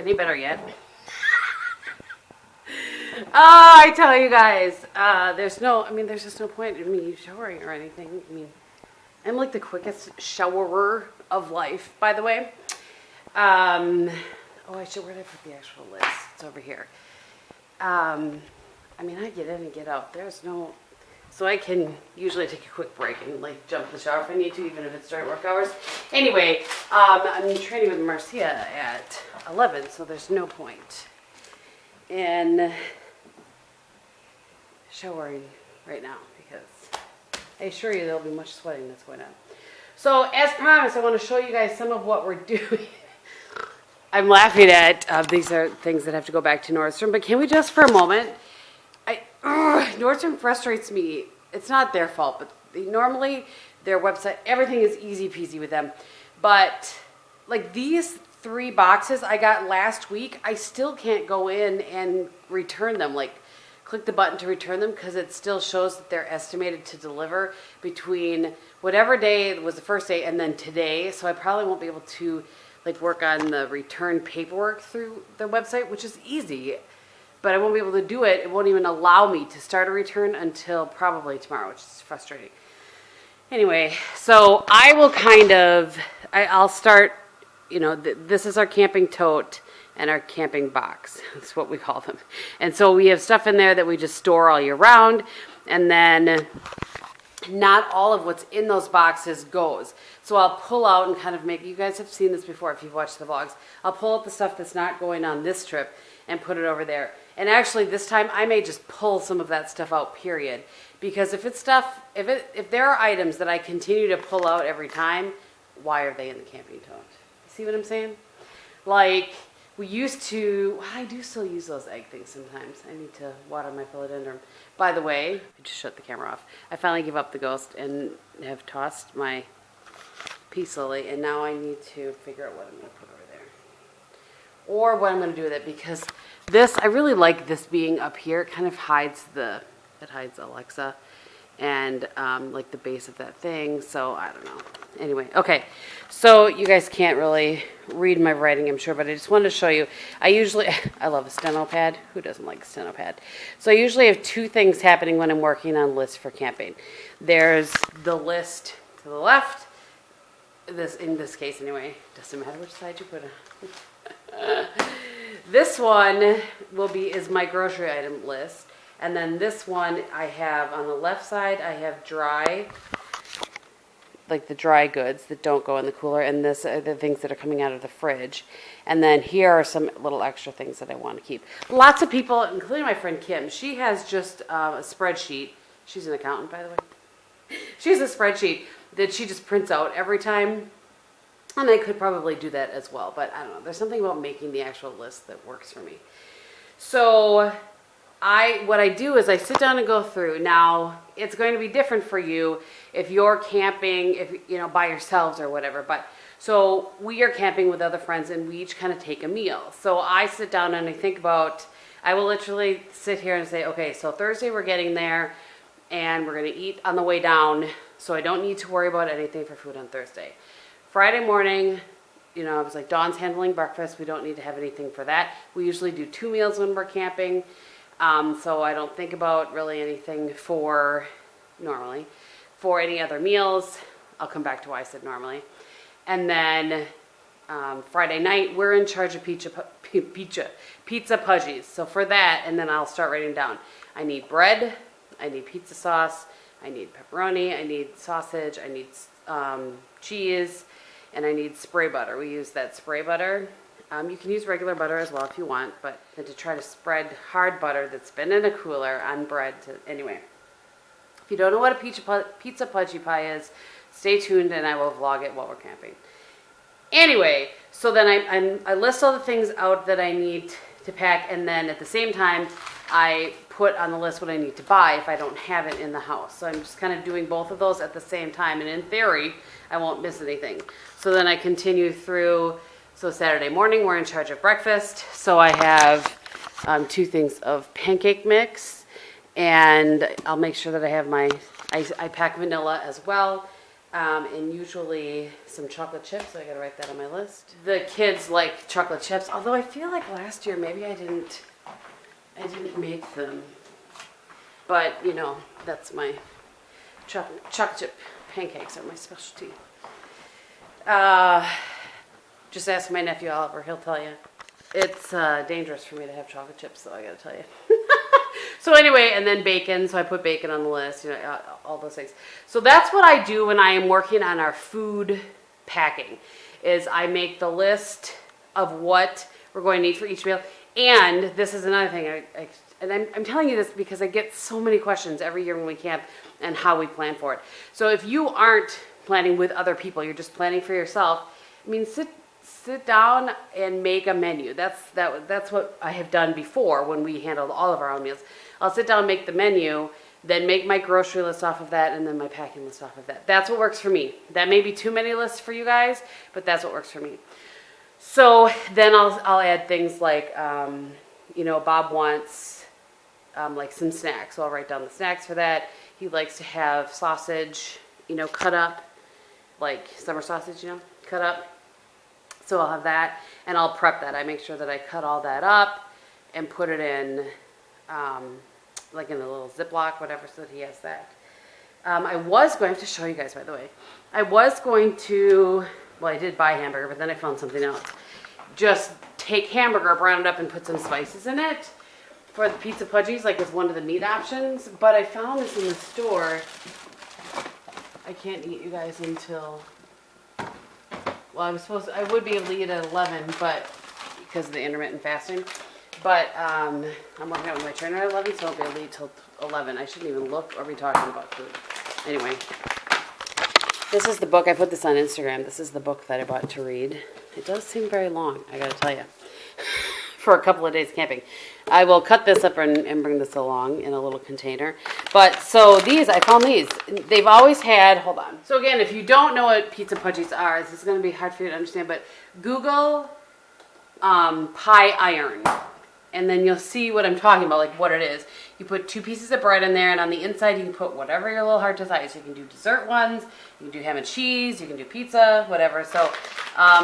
any better yet. Oh, I tell you guys, there's just no point in me showering or anything. I mean, I'm like the quickest showerer of life, by the way. Where did I put the actual list? It's over here. I mean, I get in and get out. So I can usually take a quick break and like jump in the shower if I need to, even if it's during work hours. Anyway, I'm training with Marcia at 11, so there's no point in showering right now because I assure you there'll be much sweating that's going on. So as promised, I want to show you guys some of what we're doing. I'm laughing at these are things that have to go back to Nordstrom, but can we just for a moment? Nordstrom frustrates me. It's not their fault, but normally their website, everything is easy peasy with them. But like these 3 boxes I got last week, I still can't go in and return them. Like click the button to return them because it still shows that they're estimated to deliver between whatever day was the first day and then today. So I probably won't be able to like work on the return paperwork through the website, which is easy. But I won't be able to do it. It won't even allow me to start a return until probably tomorrow, which is frustrating. Anyway, so I will I'll start, this is our camping tote and our camping box. That's what we call them. And so we have stuff in there that we just store all year round. And then not all of what's in those boxes goes. So I'll pull out and kind of you guys have seen this before if you've watched the vlogs. I'll pull out the stuff that's not going on this trip and put it over there. And actually this time I may just pull some of that stuff out, period. Because if there are items that I continue to pull out every time, why are they in the camping tote? You see what I'm saying? Like we used to, I do still use those egg things sometimes. I need to water my philodendron. By the way, I just shut the camera off. I finally gave up the ghost and have tossed my peace lily, and now I need to figure out what I'm going to put over there. Or what I'm going to do with it, because I really like this being up here. It kind of hides Alexa and like the base of that thing. So I don't know. Anyway, okay. So you guys can't really read my writing, I'm sure, but I just wanted to show you. I love a steno pad. Who doesn't like a steno pad? So I usually have 2 things happening when I'm working on lists for camping. There's the list to the left. In this case anyway, doesn't matter which side you put it. This one is my grocery item list. And then this one I have on the left side, I have dry, like the dry goods that don't go in the cooler. And this are the things that are coming out of the fridge. And then here are some little extra things that I want to keep. Lots of people, including my friend Kim, she has just a spreadsheet. She's an accountant, by the way. She has a spreadsheet that she just prints out every time. And I could probably do that as well. But I don't know. There's something about making the actual list that works for me. So what I do is I sit down and go through. Now, it's going to be different for you if you're camping, by yourselves or whatever. But so we are camping with other friends and we each kind of take a meal. So I sit down and I will literally sit here and say, okay, so Thursday we're getting there and we're going to eat on the way down. So I don't need to worry about anything for food on Thursday. Friday morning, I was like, Dawn's handling breakfast. We don't need to have anything for that. We usually do 2 meals when we're camping. So I don't think about really anything normally for any other meals. I'll come back to why I said normally. And then Friday night, we're in charge of pizza pudgies. So for that, and then I'll start writing down. I need bread, I need pizza sauce, I need pepperoni, I need sausage, I need cheese, and I need spray butter. We use that spray butter. You can use regular butter as well if you want, but then to try to spread hard butter that's been in a cooler on bread. Anyway, if you don't know what a pizza pudgy pie is, stay tuned and I will vlog it while we're camping. Anyway, so then I list all the things out that I need to pack, and then at the same time, I put on the list what I need to buy if I don't have it in the house. So I'm just kind of doing both of those at the same time, and in theory, I won't miss anything. So then I continue through. So Saturday morning, we're in charge of breakfast. So I have 2 things of pancake mix, and I'll make sure that I have I pack vanilla as well. and usually some chocolate chips, so I gotta write that on my list. The kids like chocolate chips, although I feel like last year maybe I didn't make them. But, you know, that's my chocolate chip pancakes are my specialty. Just ask my nephew Oliver, he'll tell you. It's dangerous for me to have chocolate chips, so I gotta tell you. So anyway, and then bacon, so I put bacon on the list, you know, all those things. So that's what I do when I am working on our food packing, is I make the list of what we're going to need for each meal. And this is another thing, I'm telling you this because I get so many questions every year when we camp and how we plan for it. So if you aren't planning with other people, you're just planning for yourself, I mean, sit down and make a menu. That's what I have done before when we handled all of our own meals. I'll sit down and make the menu, then make my grocery list off of that, and then my packing list off of that. That's what works for me. That may be too many lists for you guys, but that's what works for me. So then I'll add things like, you know, Bob wants like some snacks, so I'll write down the snacks for that. He likes to have sausage, you know, cut up, like summer sausage, you know, cut up. So I'll have that, and I'll prep that. I make sure that I cut all that up and put it in, like in a little Ziploc, whatever, so that he has that. I was going to show you guys, by the way. I was going to, well, I did buy hamburger, but then I found something else. Just take hamburger, brown it up, and put some spices in it for the pizza pudgies, like as one of the meat options. But I found this in the store. I can't eat, you guys, until... Well, I would be able to eat at 11, but because of the intermittent fasting. But I'm working out with my trainer at 11, so I won't be able to eat till 11. I shouldn't even look or be talking about food. Anyway, this is the book. I put this on Instagram. This is the book that I bought to read. It does seem very long, I gotta tell you, for a couple of days camping. I will cut this up and bring this along in a little container. But so these, I found these. They've always had, hold on. So again, if you don't know what pizza pudgies are, this is going to be hard for you to understand, but Google pie iron. And then you'll see what I'm talking about, like what it is. You put 2 pieces of bread in there, and on the inside you can put whatever your little heart desires. You can do dessert ones, you can do ham and cheese, you can do pizza, whatever. So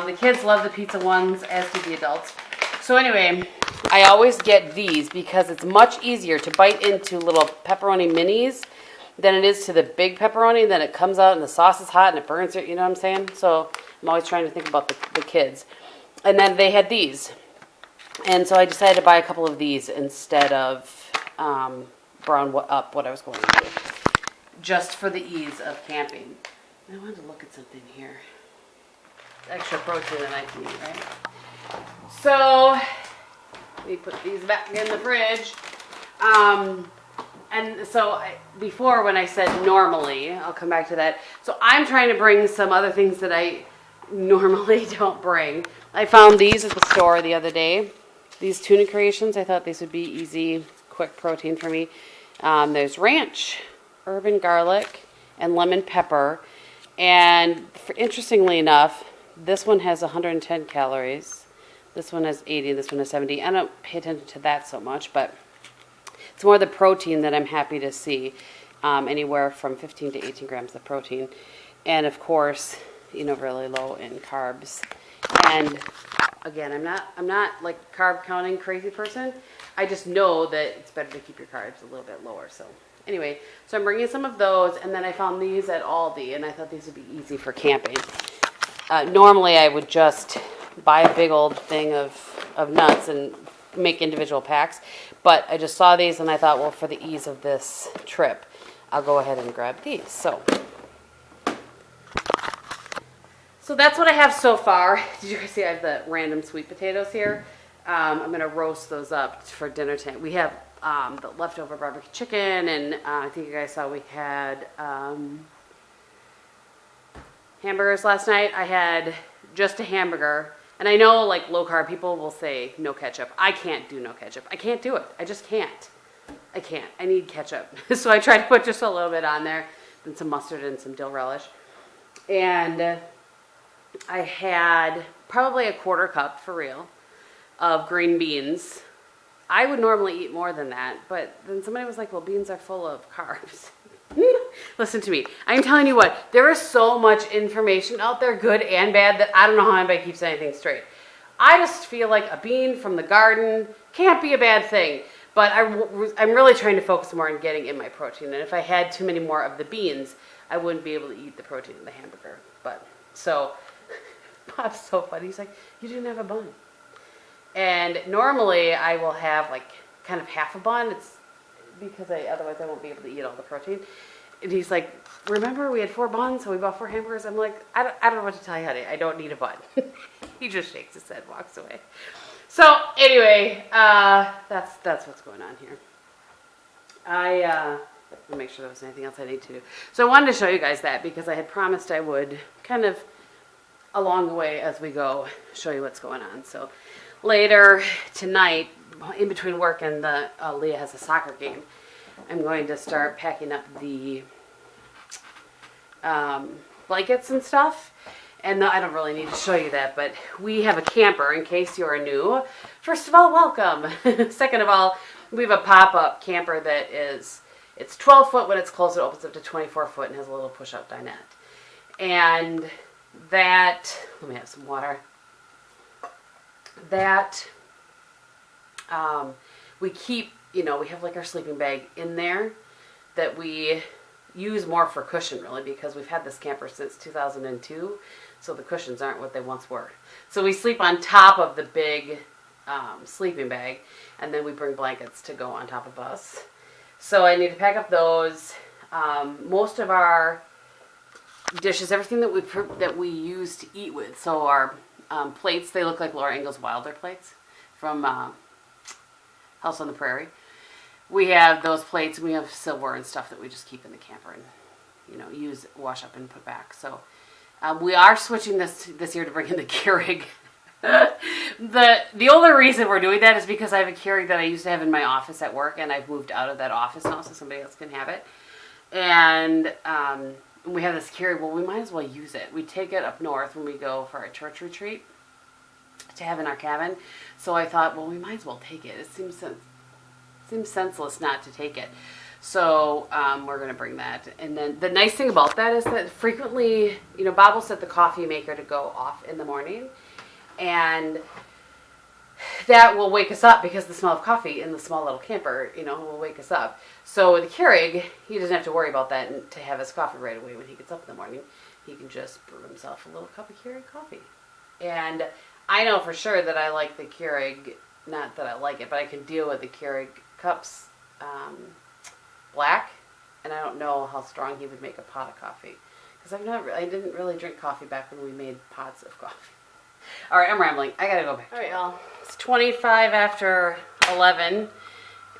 the kids love the pizza ones, as do the adults. So anyway, I always get these because it's much easier to bite into little pepperoni minis than it is to the big pepperoni. Then it comes out and the sauce is hot and it burns it, you know what I'm saying? So I'm always trying to think about the kids. And then they had these. And so I decided to buy a couple of these instead of brown up what I was going to do, just for the ease of camping. I wanted to look at something here. Extra protein that I can eat, right? So let me put these back in the fridge. And so before when I said normally, I'll come back to that. So I'm trying to bring some other things that I normally don't bring. I found these at the store the other day. These tuna creations, I thought these would be easy, quick protein for me. There's ranch, herb and garlic, and lemon pepper. And interestingly enough, this one has 110 calories. This one has 80, this one has 70. I don't pay attention to that so much, but it's more the protein that I'm happy to see. Anywhere from 15 to 18 grams of protein. And of course, you know, really low in carbs. And again, I'm not like carb counting crazy person. I just know that it's better to keep your carbs a little bit lower. So anyway, so I'm bringing some of those, and then I found these at Aldi, and I thought these would be easy for camping. Normally I would just buy a big old thing of nuts and make individual packs, but I just saw these and I thought, well, for the ease of this trip, I'll go ahead and grab these. So that's what I have so far. Did you guys see I have the random sweet potatoes here? I'm going to roast those up for dinner tonight. We have the leftover barbecue chicken, and I think you guys saw we had hamburgers last night. I had just a hamburger, and I know like low carb people will say no ketchup. I can't do no ketchup. I can't do it. I just can't. I can't. I need ketchup. So I try to put just a little bit on there, then some mustard and some dill relish. And I had probably a quarter cup, for real, of green beans. I would normally eat more than that, but then somebody was like, well, beans are full of carbs. Listen to me. I'm telling you what, there is so much information out there, good and bad, that I don't know how anybody keeps anything straight. I just feel like a bean from the garden can't be a bad thing. But I'm really trying to focus more on getting in my protein. And if I had too many more of the beans, I wouldn't be able to eat the protein in the hamburger. But, so, Bob's so funny. He's like, you didn't have a bun. And normally I will have like kind of half a bun. It's because otherwise I won't be able to eat all the protein. And he's like, remember we had 4 buns, so we bought 4 hamburgers? I'm like, I don't know what to tell you, honey. I don't need a bun. He just shakes his head, walks away. So anyway, that's what's going on here. Let me make sure there was anything else I need to do. So I wanted to show you guys that because I had promised I would kind of along the way as we go show you what's going on. So later tonight, in between work and Leah has a soccer game, I'm going to start packing up the blankets and stuff. And I don't really need to show you that, but we have a camper in case you're new. First of all, welcome. Second of all, we have a pop-up camper that it's 12 foot when it's closed. It opens up to 24 foot and has a little push-up dinette. And that, let me have some water. That, we keep, we have like our sleeping bag in there that we use more for cushion really because we've had this camper since 2002. So the cushions aren't what they once were. So we sleep on top of the big sleeping bag, and then we bring blankets to go on top of us. So I need to pack up those. Most of our dishes, everything that we use to eat with. So our plates, they look like Laura Ingalls Wilder plates from House on the Prairie. We have those plates, and we have silver and stuff that we just keep in the camper and use, wash up, and put back. So. We are switching this year to bring in the Keurig. The only reason we're doing that is because I have a Keurig that I used to have in my office at work, and I've moved out of that office now so somebody else can have it. And we have this Keurig. Well, we might as well use it. We take it up north when we go for our church retreat to have in our cabin. So I thought, well, we might as well take it. It seems senseless not to take it. So we're going to bring that. And then the nice thing about that is that frequently, Bob will set the coffee maker to go off in the morning. And that will wake us up because the smell of coffee in the small little camper, will wake us up. So with the Keurig, he doesn't have to worry about that and to have his coffee right away when he gets up in the morning. He can just brew himself a little cup of Keurig coffee. And I know for sure that I like the Keurig, not that I like it, but I can deal with the Keurig cups black, and I don't know how strong he would make a pot of coffee because I didn't really drink coffee back when we made pots of coffee. All right, I'm rambling. I gotta go back. All right, y'all. It's 25 after 11,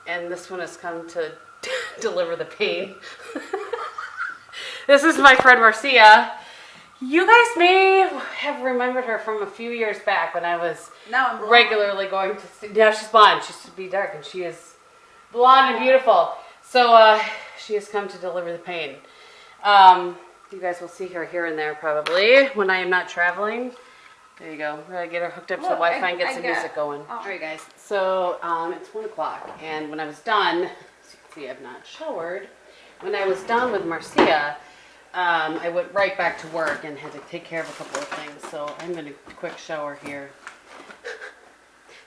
and this one has come to deliver the pain. This is my friend Marcia. You guys may have remembered her from a few years back when I was regularly going to see. Now she's blonde. She used to be dark, and she is blonde and beautiful. So she has come to deliver the pain. You guys will see her here and there probably when I am not traveling. There you go. We're going to get her hooked up to the Wi-Fi and get some music going. All right, guys. So it's 1 o'clock, and when I was done, as you can see, I've not showered. When I was done with Marcia, I went right back to work and had to take care of a couple of things. So I'm going to quick shower here.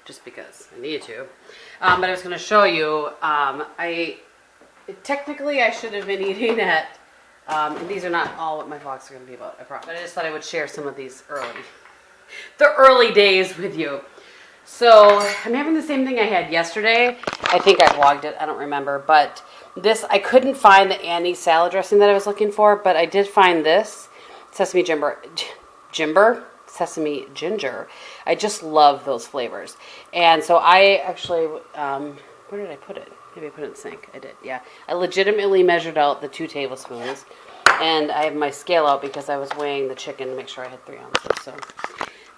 Just because I need to. But I was going to show you, technically I should have been eating at, and these are not all what my vlogs are going to be about, I promise. But I just thought I would share some of these the early days with you. So I'm having the same thing I had yesterday. I think I vlogged it, I don't remember. But I couldn't find the Annie salad dressing that I was looking for, but I did find this sesame ginger. I just love those flavors. And so I actually, where did I put it? Maybe I put it in the sink. I did, yeah. I legitimately measured out the 2 tablespoons. And I have my scale out because I was weighing the chicken to make sure I had 3 ounces. So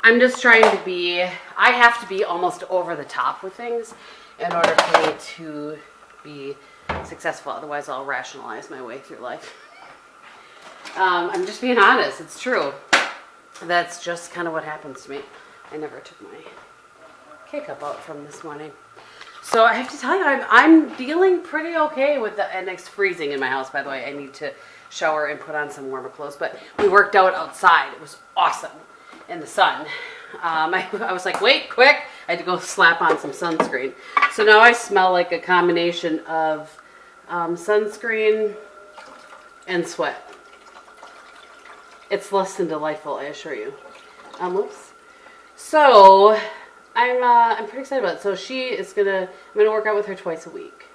I'm just trying to I have to be almost over the top with things in order for me to be successful. Otherwise, I'll rationalize my way through life. I'm just being honest. It's true. That's just kind of what happens to me. I never took my K-cup out from this morning. So I have to tell you, I'm dealing pretty okay with the, and it's freezing in my house, by the way. I need to shower and put on some warmer clothes, but we worked out outside. It was awesome in the sun. I was like, wait, quick. I had to go slap on some sunscreen. So now I smell like a combination of sunscreen and sweat. It's less than delightful, I assure you. Whoops. So I'm pretty excited about it. So I'm gonna work out with her twice a week.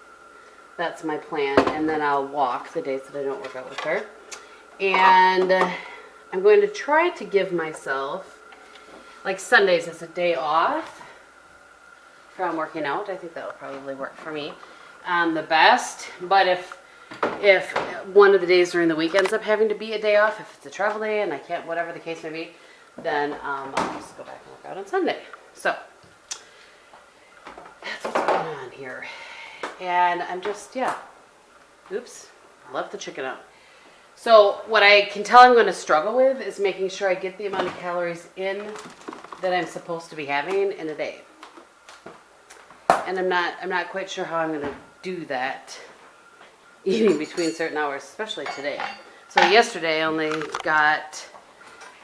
That's my plan, and then I'll walk the days that I don't work out with her. And I'm going to try to give myself, like Sundays as a day off from working out. I think that'll probably work for me the best. But if one of the days during the week ends up having to be a day off, if it's a travel day and I can't, whatever the case may be, then I'll just go back and work out on Sunday. So that's what's going on here. And I'm just, oops, left the chicken out. So what I can tell I'm going to struggle with is making sure I get the amount of calories in that I'm supposed to be having in a day. And I'm not quite sure how I'm going to do that eating between certain hours, especially today. So yesterday I only got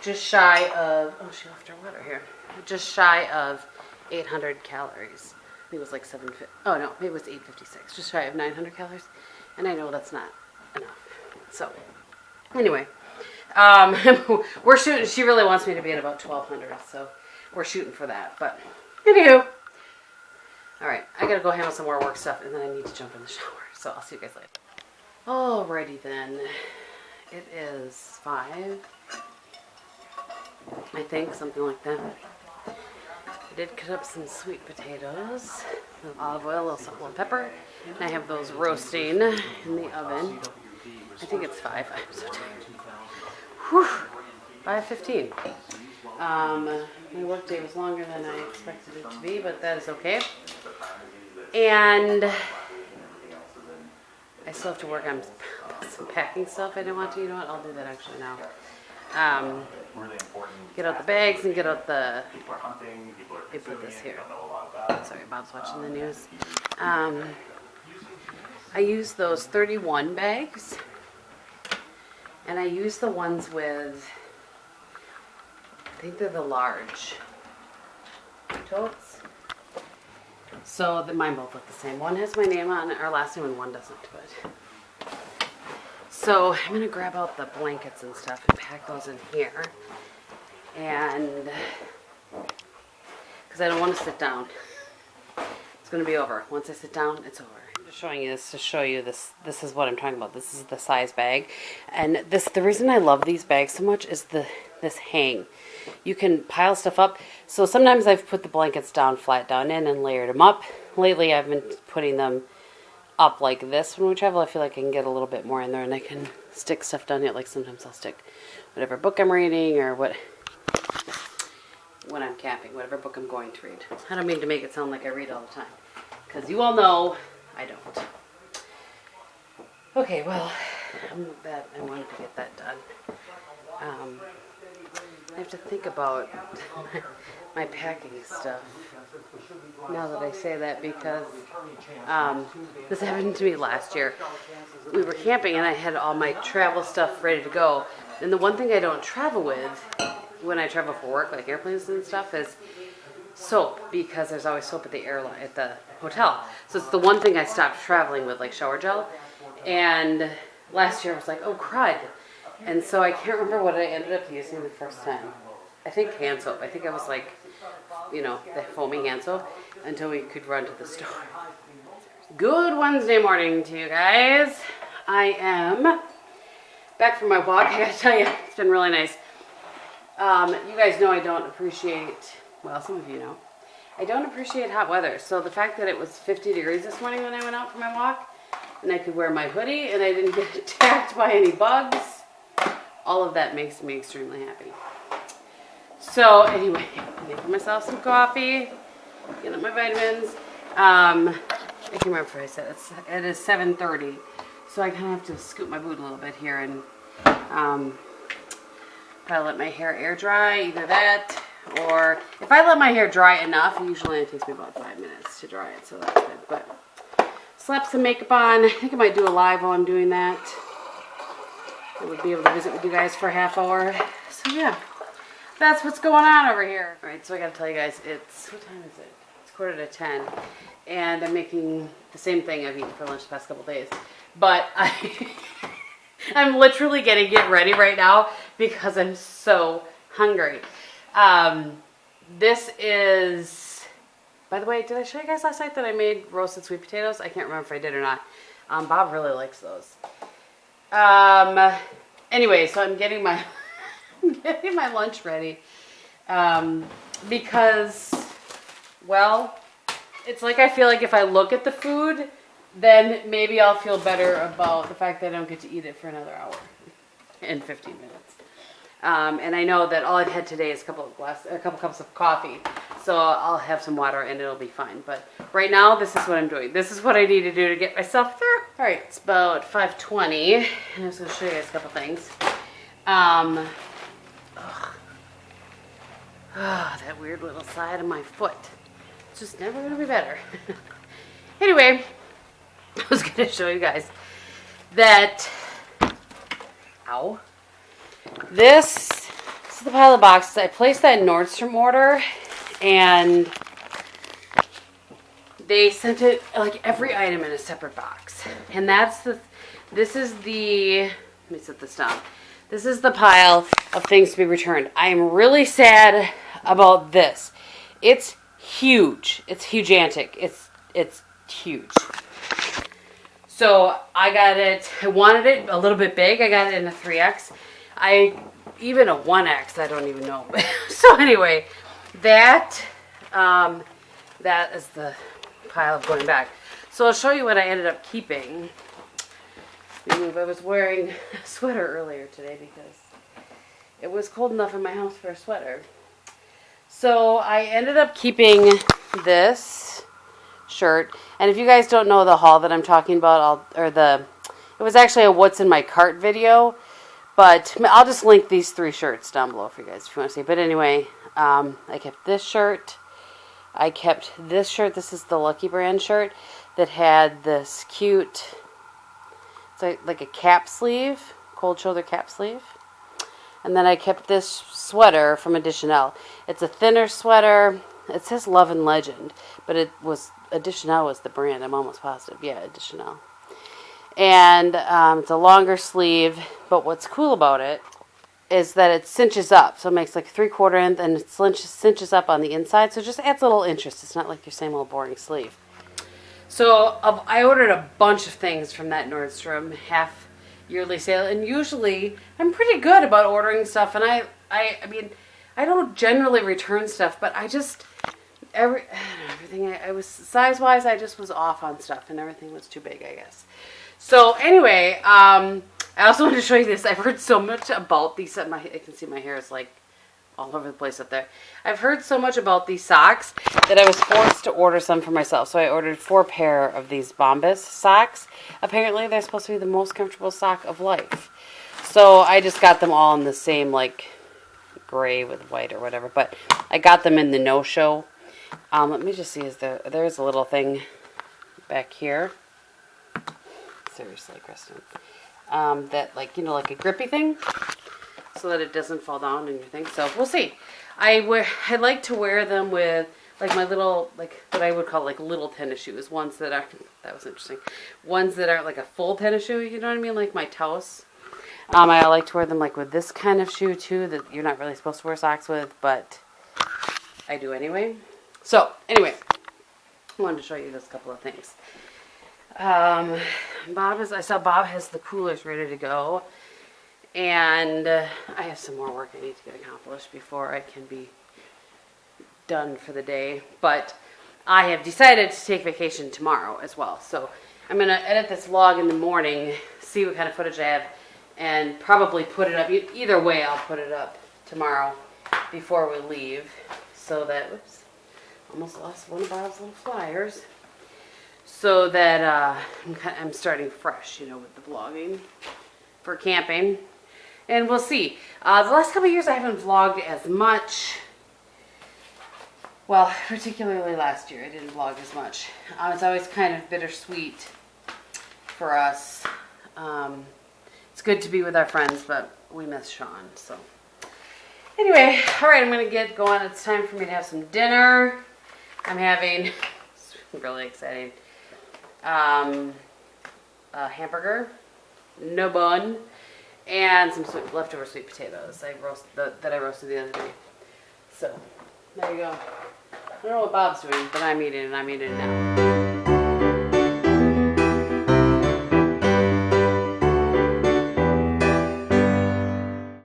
just shy of, oh, she left her water here, just shy of 800 calories. I think it was like 750. Oh no, maybe it was 856. Just shy of 900 calories, and I know that's not enough. So, anyway, we're shooting. She really wants me to be at about 1200, so we're shooting for that. But anywho, all right, I gotta go handle some more work stuff, and then I need to jump in the shower. So I'll see you guys later. Alrighty then, it is 5. I think something like that. I did cut up some sweet potatoes, with olive oil, a little salt, a little pepper, and I have those roasting in the oven. I think it's 5. I'm so tired. Whew, 5:15. My work day was longer than I expected it to be, but that is okay. And I still have to work on some packing stuff I didn't want to. You know what? I'll do that actually now. Get out the bags and get out the. I put this here. Sorry, Bob's watching the news. I use those 31 bags, and I use the ones with, I think they're the large totes. So mine both look the same. One has my name on it, our last name, and one doesn't. But so I'm gonna grab out the blankets and stuff and pack those in here, and because I don't want to sit down. It's gonna be over. Once I sit down, it's over. I'm just showing you this to show you this. This is what I'm talking about. This is the size bag, and the reason I love these bags so much is this hang. You can pile stuff up. So sometimes I've put the blankets down, flat down in, and layered them up. Lately I've been putting them up like this when we travel. I feel like I can get a little bit more in there, and I can stick stuff down here. Like sometimes I'll stick whatever book I'm reading, or when I'm camping, whatever book I'm going to read. I don't mean to make it sound like I read all the time, because you all know I don't. Okay, well, I wanted to get that done. I have to think about my packing stuff now that I say that, because this happened to me last year. We were camping and I had all my travel stuff ready to go. And the one thing I don't travel with when I travel for work, like airplanes and stuff, is soap, because there's always soap at the hotel. So it's the one thing I stopped traveling with, like shower gel. And last year I was like, oh crud. And so I can't remember what I ended up using the first time. I think hand soap. I think I was like, you know, the foaming hand soap, until we could run to the store. Good Wednesday morning to you guys. I am back from my walk. I gotta tell you, it's been really nice. You guys know I don't appreciate, well, some of you know, I don't appreciate hot weather. So the fact that it was 50 degrees this morning when I went out for my walk, and I could wear my hoodie, and I didn't get attacked by any bugs, all of that makes me extremely happy. So anyway, I made myself some coffee, get up my vitamins. I can't remember if I said it is 7:30, so I kind of have to scoop my boot a little bit here and probably let my hair air dry, either that or if I let my hair dry enough, usually it takes me about 5 minutes to dry it, so that's good. But slap some makeup on. I think I might do a live while I'm doing that. I would be able to visit with you guys for a half hour. So yeah, that's what's going on over here. All right, so I gotta tell you guys, what time is it? It's 9:45, and I'm making the same thing I've eaten for lunch the past couple days. But I'm literally gonna get ready right now because I'm so hungry. This is, by the way, did I show you guys last night that I made roasted sweet potatoes? I can't remember if I did or not. Bob really likes those. Anyway, so I'm getting my getting my lunch ready because, well, it's like I feel like if I look at the food, then maybe I'll feel better about the fact that I don't get to eat it for another hour and 15 minutes. And I know that all I've had today is a couple cups of coffee, so I'll have some water and it'll be fine. But right now, this is what I'm doing. This is what I need to do to get myself through. All right, it's about 5:20, and I'm just going to show you guys a couple things. That weird little side of my foot. It's just never going to be better. Anyway, I was going to show you guys that, ow, this is the pile of boxes. I placed that Nordstrom order, and they sent it, like, every item in a separate box. And this is the, let me set this down. This is the pile of things to be returned. I am really sad about this. It's huge. It's hugantic. It's huge. So I got it, I wanted it a little bit big. I got it in a 3X. Even a 1X, I don't even know. So anyway, that is the pile of going back. So I'll show you what I ended up keeping. I was wearing a sweater earlier today because it was cold enough in my house for a sweater. So I ended up keeping this shirt. And if you guys don't know the haul that I'm talking about, it was actually a what's in my cart video. But I'll just link these 3 shirts down below for you guys if you want to see. But anyway, I kept this shirt. I kept this shirt. This is the Lucky Brand shirt that had this cute, it's like a cap sleeve, cold shoulder cap sleeve. And then I kept this sweater from Additional. It's a thinner sweater. It says Love and Legend, but Additional was the brand. I'm almost positive. Yeah, Additional. And it's a longer sleeve, but what's cool about it is that it cinches up. So it makes like 3/4 inch, and it cinches up on the inside. So it just adds a little interest. It's not like your same old boring sleeve. So I ordered a bunch of things from that Nordstrom half yearly sale. And usually I'm pretty good about ordering stuff. And I mean, I don't generally return stuff, but I just, everything, I was, size-wise, I just was off on stuff. And everything was too big, I guess. So anyway, I also wanted to show you this. I've heard so much about these. I can see my hair is like all over the place up there. I've heard so much about these socks that I was forced to order some for myself. So I ordered 4 pair of these Bombas socks. Apparently they're supposed to be the most comfortable sock of life. So I just got them all in the same like gray with white or whatever. But I got them in the no-show. Let me just see. There's a little thing back here. Seriously, Kristin. That, like, you know, like a grippy thing, so that it doesn't fall down in your thing. So we'll see. I like to wear them with like my little, like what I would call like little tennis shoes. Ones that are, that was interesting. Ones that are like a full tennis shoe. You know what I mean? Like my toes. I like to wear them like with this kind of shoe too, that you're not really supposed to wear socks with, but I do anyway. So anyway, I wanted to show you just a couple of things. I saw Bob has the coolers ready to go, and I have some more work I need to get accomplished before I can be done for the day, but I have decided to take vacation tomorrow as well, so I'm going to edit this vlog in the morning, see what kind of footage I have, and probably put it up, either way I'll put it up tomorrow before we leave, so that, oops, almost lost one of Bob's little flyers. So that I'm starting fresh, you know, with the vlogging for camping. And we'll see. The last couple of years I haven't vlogged as much Well, particularly last year, I didn't vlog as much. It's always kind of bittersweet for us. It's good to be with our friends, but we miss Sean, so. Anyway, all right, I'm gonna get going. It's time for me to have some dinner. I'm having, it's really exciting, a hamburger, no bun, and some leftover sweet potatoes that I roasted the other day. So, there you go. I don't know what Bob's doing, but I'm eating it, and I'm eating it now.